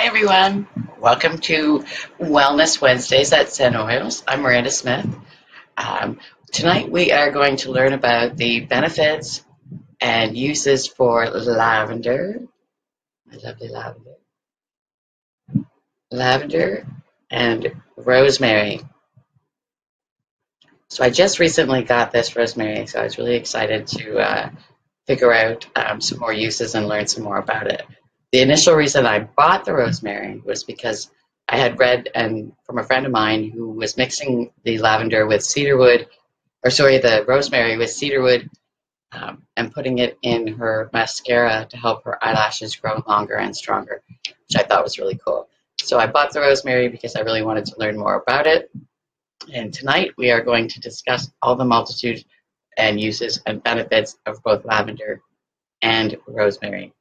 Everyone. Welcome to Wellness Wednesdays at ZenOils. I'm Miranda Smith. Tonight we are going to learn about the benefits and uses for lavender. I lovely lavender and rosemary. So I just recently got this rosemary, so I was really excited to figure out some more uses and learn some more about it. The initial reason I bought the rosemary was because I had read from a friend of mine who was mixing the lavender with cedarwood, the rosemary with cedarwood, and putting it in her mascara to help her eyelashes grow longer and stronger, which I thought was really cool. So I bought the rosemary because I really wanted to learn more about it. And tonight we are going to discuss all the multitude and uses and benefits of both lavender and rosemary.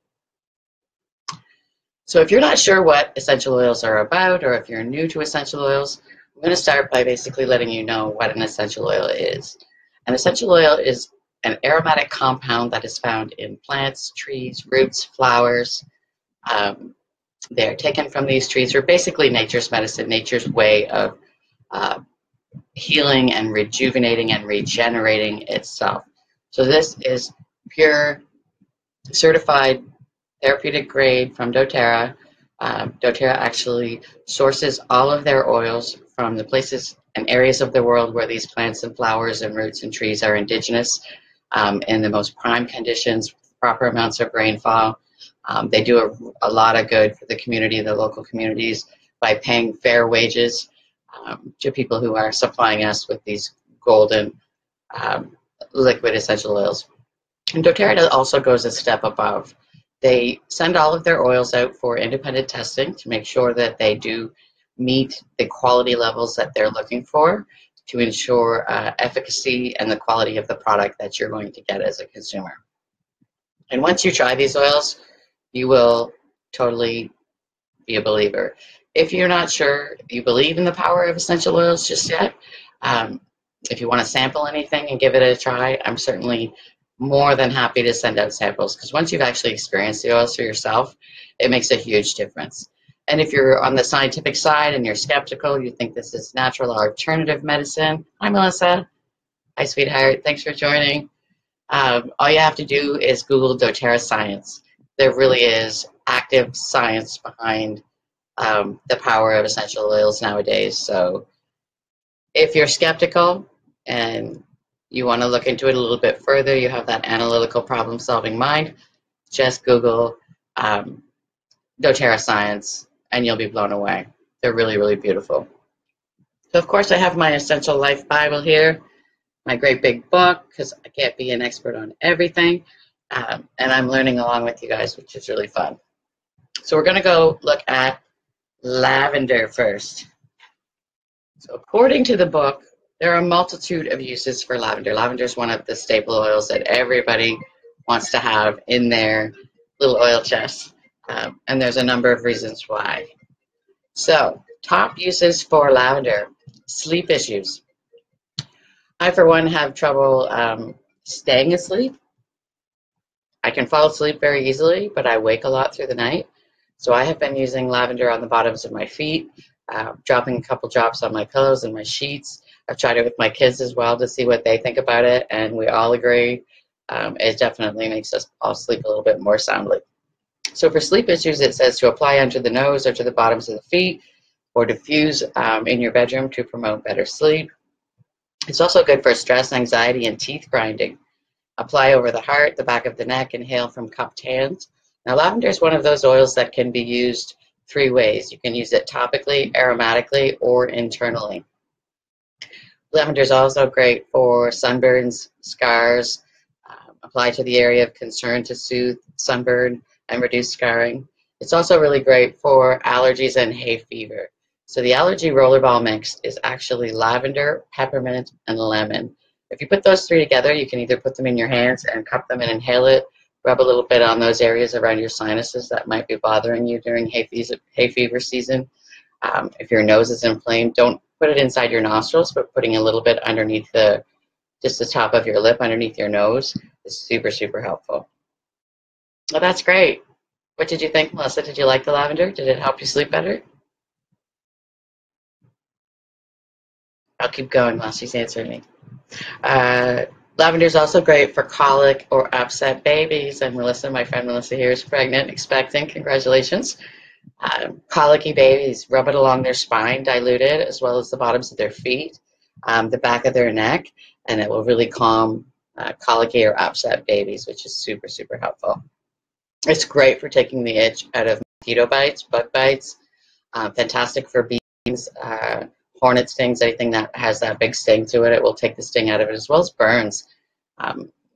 So if you're not sure what essential oils are about, or if you're new to essential oils, I'm going to start by basically letting you know what an essential oil is. An essential oil is an aromatic compound that is found in plants, trees, roots, flowers. They're taken from these trees, or basically nature's medicine, nature's way of healing and rejuvenating and regenerating itself. So this is pure, certified, therapeutic grade from doTERRA. doTERRA actually sources all of their oils from the places and areas of the world where these plants and flowers and roots and trees are indigenous, in the most prime conditions, proper amounts of rainfall. They do a lot of good for the community, the local communities, by paying fair wages to people who are supplying us with these golden liquid essential oils. And doTERRA also goes a step above. They send all of their oils out for independent testing to make sure that they do meet the quality levels that they're looking for to ensure efficacy and the quality of the product that you're going to get as a consumer. And once you try these oils, you will totally be a believer. If you're not sure you believe in the power of essential oils just yet, if you want to sample anything and give it a try, I'm certainly more than happy to send out samples, because once you've actually experienced the oils for yourself, it makes a huge difference. And if you're on the scientific side and you're skeptical, you think this is natural or alternative medicine. Hi, Melissa. Hi, sweetheart. Thanks for joining. All you have to do is Google doTERRA science. There really is active science behind the power of essential oils nowadays. So if you're skeptical and you want to look into it a little bit further, you have that analytical problem-solving mind, just Google doTERRA science and you'll be blown away. They're really, really beautiful. So of course I have my Essential Life Bible here, my great big book, because I can't be an expert on everything, and I'm learning along with you guys, which is really fun. So we're going to go look at lavender first. So according to the book, there are a multitude of uses for lavender. Lavender is one of the staple oils that everybody wants to have in their little oil chest, and there's a number of reasons why. So, top uses for lavender: sleep issues. I, for one, have trouble staying asleep. I can fall asleep very easily, but I wake a lot through the night. So I have been using lavender on the bottoms of my feet, dropping a couple drops on my pillows and my sheets. I've tried it with my kids as well to see what they think about it, and we all agree it definitely makes us all sleep a little bit more soundly. So for sleep issues, it says to apply under the nose or to the bottoms of the feet, or diffuse in your bedroom to promote better sleep. It's also good for stress, anxiety, and teeth grinding. Apply over the heart, the back of the neck, inhale from cupped hands. Now, lavender is one of those oils that can be used three ways. You can use it topically, aromatically, or internally. Lavender is also great for sunburns, scars, apply to the area of concern to soothe sunburn and reduce scarring. It's also really great for allergies and hay fever. So the allergy rollerball mix is actually lavender, peppermint, and lemon. If you put those three together, you can either put them in your hands and cup them and inhale it, rub a little bit on those areas around your sinuses that might be bothering you during hay fever season. If your nose is inflamed, don't put it inside your nostrils, but putting a little bit underneath just the top of your lip underneath your nose is super, super helpful. Well, that's great. What did you think, Melissa? Did you like the lavender? Did it help you sleep better? I'll keep going while she's answering me. Uh, Lavender is also great for colic or upset babies. And Melissa, my friend Melissa here, is pregnant, expecting. Congratulations. Colicky babies, rub it along their spine, diluted, as well as the bottoms of their feet, the back of their neck, and it will really calm colicky or upset babies, which is super, super helpful. It's great for taking the itch out of mosquito bites, bug bites, fantastic for bees, hornet stings, anything that has that big sting to it. It will take the sting out of it, as well as burns.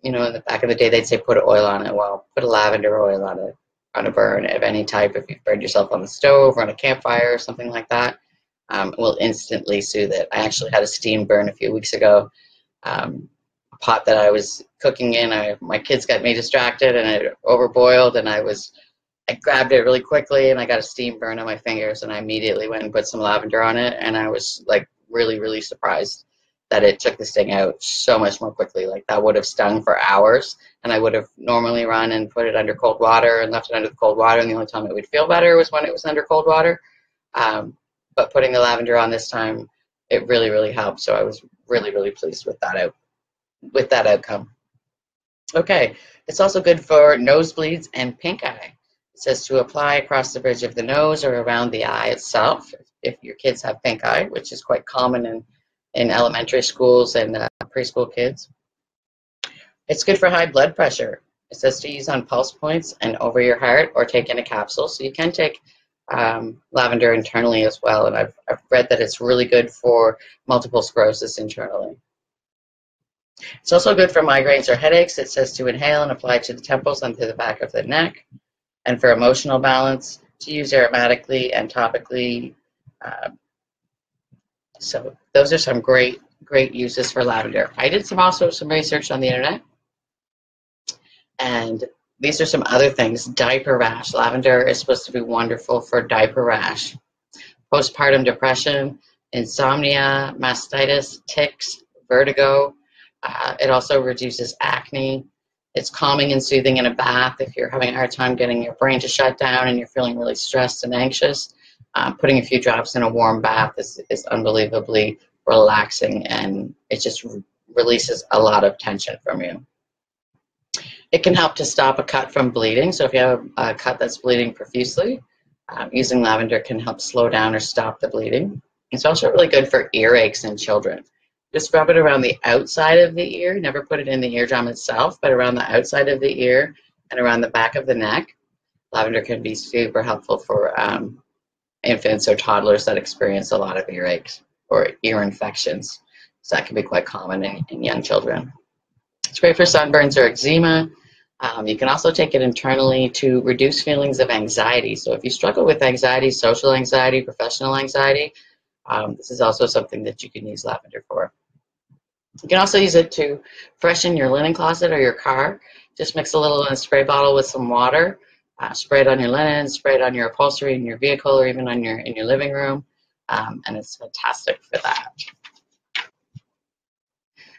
In the back of the day, they'd say put oil on it. Well, put a lavender oil on it, on a burn of any type. If you've burned yourself on the stove or on a campfire or something like that, it will instantly soothe it. I actually had a steam burn a few weeks ago. A pot that I was cooking in, my kids got me distracted and it overboiled, and I grabbed it really quickly and I got a steam burn on my fingers, and I immediately went and put some lavender on it, and I was like really, really surprised that it took the sting out so much more quickly. Like that would have stung for hours, and I would have normally run and put it under cold water and left it under the cold water, and the only time it would feel better was when it was under cold water. But putting the lavender on this time, it really, really helped. So I was really, really pleased with that outcome. Okay, it's also good for nosebleeds and pink eye. It says to apply across the bridge of the nose or around the eye itself if your kids have pink eye, which is quite common in elementary schools and preschool kids. It's good for high blood pressure. It says to use on pulse points and over your heart, or take in a capsule. So you can take lavender internally as well, and I've read that it's really good for multiple sclerosis internally. It's also good for migraines or headaches. It says to inhale and apply to the temples and to the back of the neck. And for emotional balance, to use aromatically and topically. So those are some great, great uses for lavender. I did also some research on the internet, and these are some other things. Diaper rash. Lavender is supposed to be wonderful for diaper rash. Postpartum depression, insomnia, mastitis, tics, vertigo. It also reduces acne. It's calming and soothing in a bath if you're having a hard time getting your brain to shut down and you're feeling really stressed and anxious. Putting a few drops in a warm bath is unbelievably relaxing, and it just releases a lot of tension from you. It can help to stop a cut from bleeding. So if you have a cut that's bleeding profusely, using lavender can help slow down or stop the bleeding. It's also really good for earaches in children. Just rub it around the outside of the ear. Never put it in the eardrum itself, but around the outside of the ear and around the back of the neck. Lavender can be super helpful for infants or toddlers that experience a lot of earaches or ear infections. So that can be quite common in young children. It's great for sunburns or eczema. You can also take it internally to reduce feelings of anxiety. So if you struggle with anxiety, social anxiety, professional anxiety, this is also something that you can use lavender for. You can also use it to freshen your linen closet or your car. Just mix a little in a spray bottle with some water. Spray it on your linen, spray it on your upholstery in your vehicle, or even on in your living room, and it's fantastic for that.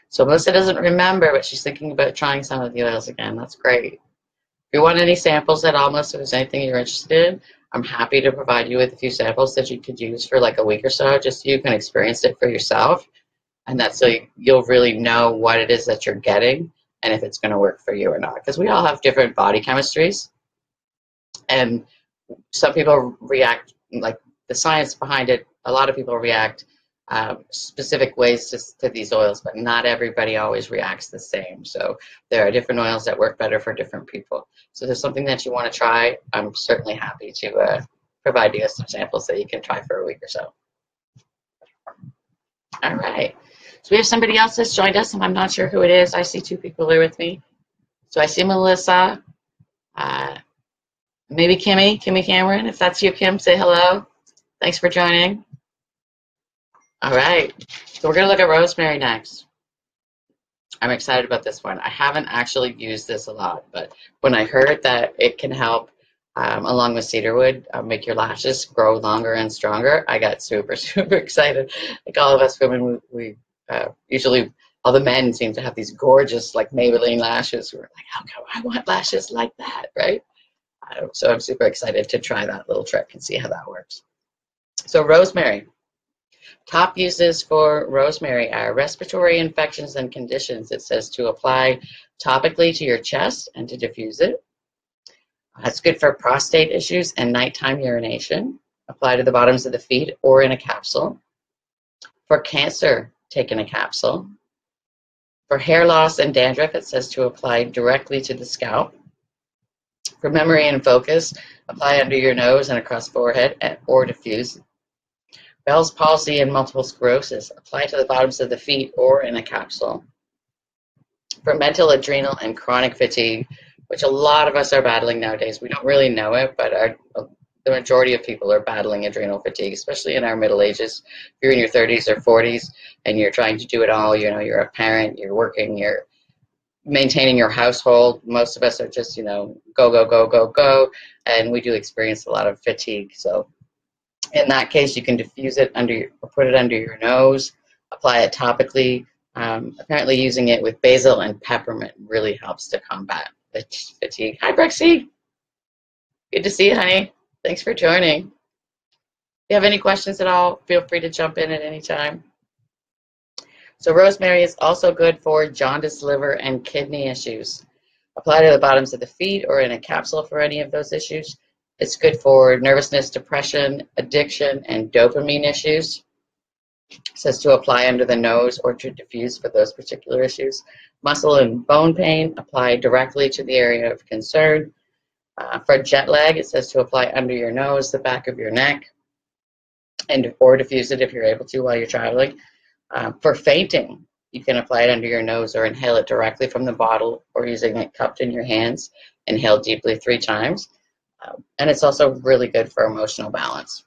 So Melissa doesn't remember, but she's thinking about trying some of the oils again. That's great. If you want any samples at all, Melissa, if there's anything you're interested in, I'm happy to provide you with a few samples that you could use for like a week or so, just so you can experience it for yourself, and that's so you'll really know what it is that you're getting and if it's going to work for you or not. Because we all have different body chemistries, and some people react, like the science behind it, a lot of people react specific ways to these oils, but not everybody always reacts the same. So there are different oils that work better for different people. So if there's something that you want to try, I'm certainly happy to provide you with some samples that you can try for a week or so. All right. So we have somebody else that's joined us, and I'm not sure who it is. I see two people here with me. So I see Melissa, maybe Kimmy Cameron. If that's you, Kim, say hello. Thanks for joining. All right, so we're going to look at rosemary next. I'm excited about this one. I haven't actually used this a lot, but when I heard that it can help, along with cedarwood, make your lashes grow longer and stronger, I got super, super excited. Like all of us women, we usually, all the men seem to have these gorgeous, like Maybelline lashes. We're like, how come I want lashes like that, right? So I'm super excited to try that little trick and see how that works. So rosemary. Top uses for rosemary are respiratory infections and conditions. It says to apply topically to your chest and to diffuse it. It's good for prostate issues and nighttime urination. Apply to the bottoms of the feet or in a capsule. For cancer, take in a capsule. For hair loss and dandruff, it says to apply directly to the scalp. For memory and focus, apply under your nose and across forehead or diffuse. Bell's palsy and multiple sclerosis, apply to the bottoms of the feet or in a capsule. For mental, adrenal, and chronic fatigue, which a lot of us are battling nowadays, we don't really know it, but the majority of people are battling adrenal fatigue, especially in our middle ages. If you're in your 30s or 40s and you're trying to do it all, you're a parent, you're working, you're maintaining your household. Most of us are just, go, go, go, go, go, and we do experience a lot of fatigue. So in that case, you can diffuse it or put it under your nose, apply it topically. Apparently using it with basil and peppermint really helps to combat the fatigue. Hi, Brexy. Good to see you, honey. Thanks for joining. If you have any questions at all, feel free to jump in at any time. So rosemary is also good for jaundice, liver, and kidney issues. Apply to the bottoms of the feet or in a capsule for any of those issues. It's good for nervousness, depression, addiction, and dopamine issues. It says to apply under the nose or to diffuse for those particular issues. Muscle and bone pain, apply directly to the area of concern. For jet lag, it says to apply under your nose, the back of your neck, or diffuse it if you're able to while you're traveling. For fainting, you can apply it under your nose or inhale it directly from the bottle or using it cupped in your hands. Inhale deeply 3 times. And it's also really good for emotional balance.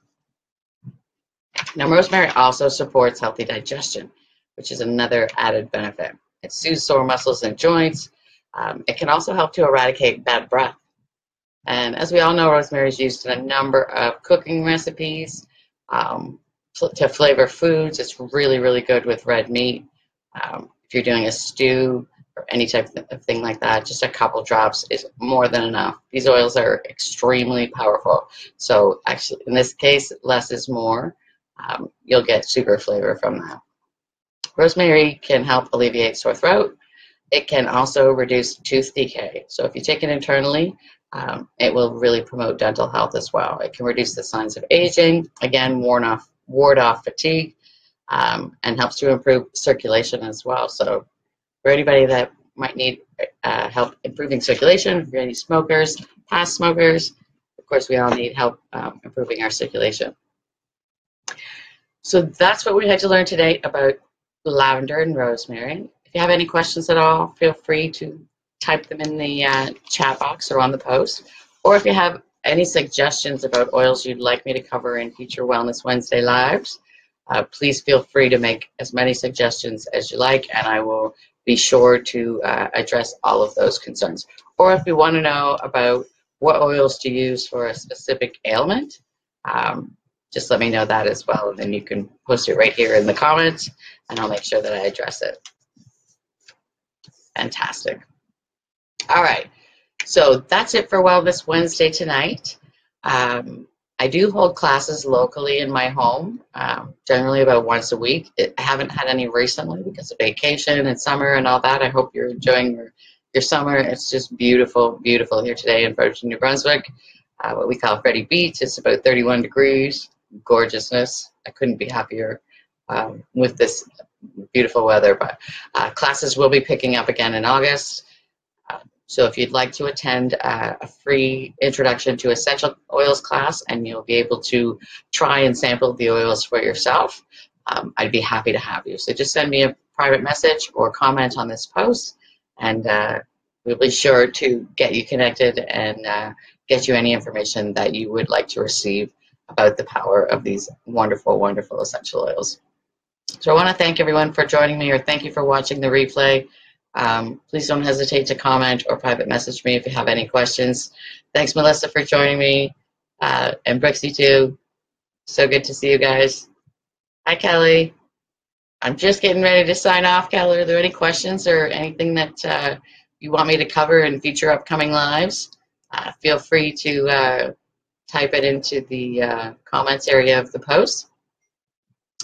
Now, rosemary also supports healthy digestion, which is another added benefit. It soothes sore muscles and joints. It can also help to eradicate bad breath. And as we all know, rosemary is used in a number of cooking recipes to flavor foods. It's really, really good with red meat. If you're doing a stew or any type of thing like that, just a couple drops is more than enough. These oils are extremely powerful. So actually, in this case, less is more. You'll get super flavor from that. Rosemary can help alleviate sore throat. It can also reduce tooth decay. So if you take it internally, it will really promote dental health as well. It can reduce the signs of aging, again, ward off fatigue, and helps to improve circulation as well. So for anybody that might need help improving circulation, for any smokers, past smokers, of course, we all need help improving our circulation. So that's what we had to learn today about lavender and rosemary. If you have any questions at all, feel free to type them in the chat box or on the post. Or if you have any suggestions about oils you'd like me to cover in future Wellness Wednesday lives, please feel free to make as many suggestions as you like, and I will be sure to address all of those concerns. Or if you want to know about what oils to use for a specific ailment, just let me know that as well, and then you can post it right here in the comments, and I'll make sure that I address it. Fantastic. All right, so that's it for Wellness Wednesday tonight. I do hold classes locally in my home, generally about once a week. I haven't had any recently because of vacation and summer and all that. I hope you're enjoying your summer. It's just beautiful, beautiful here today in Fredericton, New Brunswick. What we call Freddie Beach. It's about 31 degrees, gorgeousness. I couldn't be happier with this beautiful weather. But classes will be picking up again in August. So if you'd like to attend a free introduction to essential oils class and you'll be able to try and sample the oils for yourself, I'd be happy to have you. So just send me a private message or comment on this post, and we'll be sure to get you connected and get you any information that you would like to receive about the power of these wonderful, wonderful essential oils. So I want to thank everyone for joining me, or thank you for watching the replay. Please don't hesitate to comment or private message me if you have any questions. Thanks, Melissa, for joining me, and Brixie too. So good to see you guys. Hi, Kelly. I'm just getting ready to sign off, Kelly. Are there any questions or anything that you want me to cover in future upcoming lives? Feel free to type it into the comments area of the post,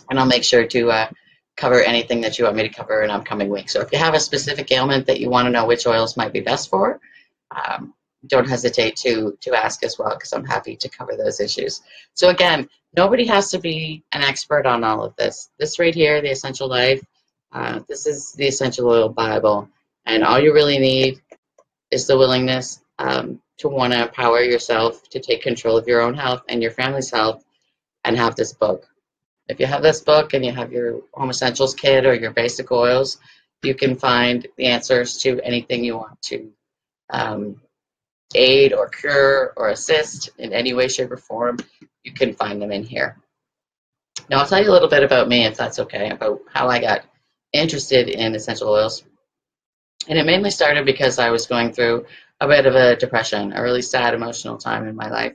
and I'll make sure to cover anything that you want me to cover in upcoming weeks. So if you have a specific ailment that you want to know which oils might be best for, don't hesitate to ask as well, because I'm happy to cover those issues. So again, nobody has to be an expert on all of this. This right here, The Essential Life, this is the Essential Oil Bible, and all you really need is the willingness to want to empower yourself to take control of your own health and your family's health, and have this book. If you have this book and you have your Home Essentials kit or your basic oils, you can find the answers to anything you want to aid or cure or assist in any way, shape, or form. You can find them in here. Now I'll tell you a little bit about me, if that's okay, about how I got interested in essential oils. And it mainly started because I was going through a bit of a depression, a really sad emotional time in my life,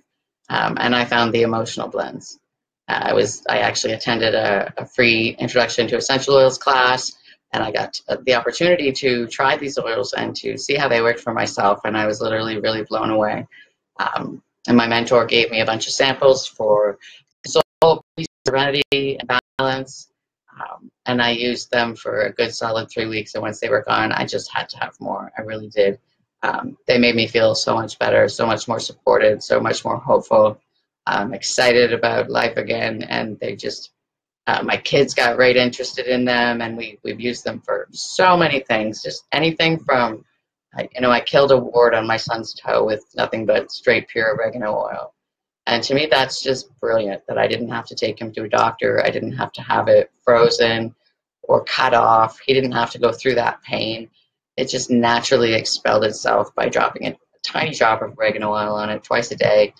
and I found the emotional blends. I actually attended a free introduction to essential oils class, and I got the opportunity to try these oils and to see how they worked for myself, and I was literally really blown away. And my mentor gave me a bunch of samples for soul, peace, serenity, and balance, and I used them for a good solid 3 weeks, and once they were gone, I just had to have more. I really did. They made me feel so much better, so much more supported, so much more hopeful. Excited about life again, and they just, my kids got right interested in them, and we've used them for so many things, just anything from, I killed a wart on my son's toe with nothing but straight pure oregano oil. And to me, that's just brilliant, that I didn't have to take him to a doctor. I didn't have to have it frozen or cut off. He didn't have to go through that pain. It just naturally expelled itself by dropping a tiny drop of oregano oil on it twice a day.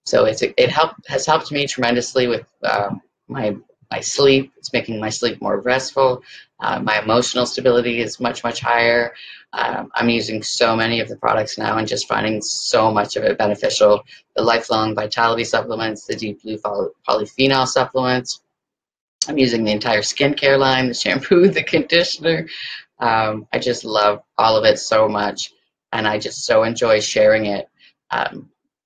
So has helped me tremendously with my sleep. It's making my sleep more restful. My emotional stability is much, much higher. I'm using so many of the products now and just finding so much of it beneficial. The lifelong vitality supplements, the deep blue polyphenol supplements. I'm using the entire skincare line, the shampoo, the conditioner. I just love all of it so much, and I just so enjoy sharing it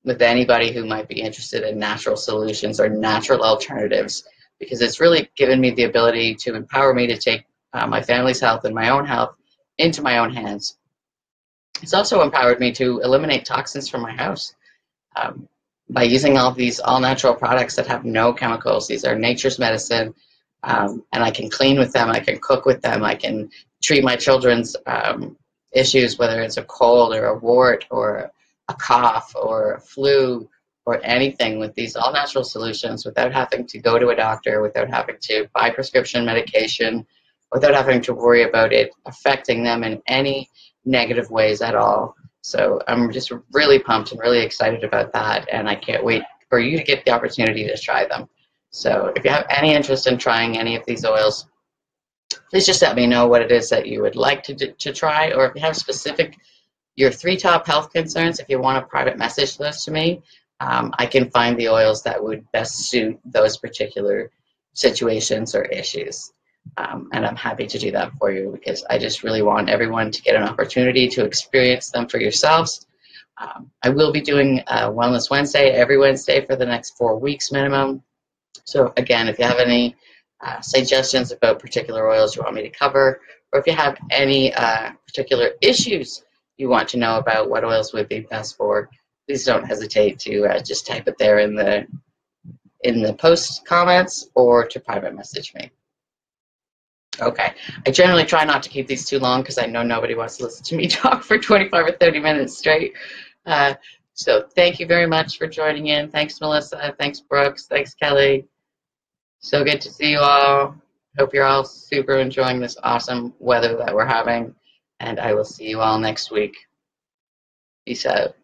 with anybody who might be interested in natural solutions or natural alternatives, because it's really given me the ability to empower me to take my family's health and my own health into my own hands. It's also empowered me to eliminate toxins from my house by using all these all-natural products that have no chemicals. These are nature's medicine, and I can clean with them, I can cook with them, I can treat my children's issues, whether it's a cold or a wart or a cough or a flu or anything, with these all-natural solutions, without having to go to a doctor, without having to buy prescription medication, without having to worry about it affecting them in any negative ways at all. So I'm just really pumped and really excited about that, and I can't wait for you to get the opportunity to try them. So if you have any interest in trying any of these oils, please just let me know what it is that you would like to try, or if you have your 3 top health concerns, if you want to private message those to me, I can find the oils that would best suit those particular situations or issues. And I'm happy to do that for you, because I just really want everyone to get an opportunity to experience them for yourselves. I will be doing Wellness Wednesday every Wednesday for the next 4 weeks minimum. So again, if you have any suggestions about particular oils you want me to cover, or if you have any particular issues you want to know about what oils would be best for, please don't hesitate to just type it there in the post comments, or to private message me. Okay, I generally try not to keep these too long, because I know nobody wants to listen to me talk for 25 or 30 minutes straight. So thank you very much for joining in. Thanks, Melissa. Thanks, Brooks. Thanks, Kelly. So good to see you all. Hope you're all super enjoying this awesome weather that we're having, and I will see you all next week. Peace out.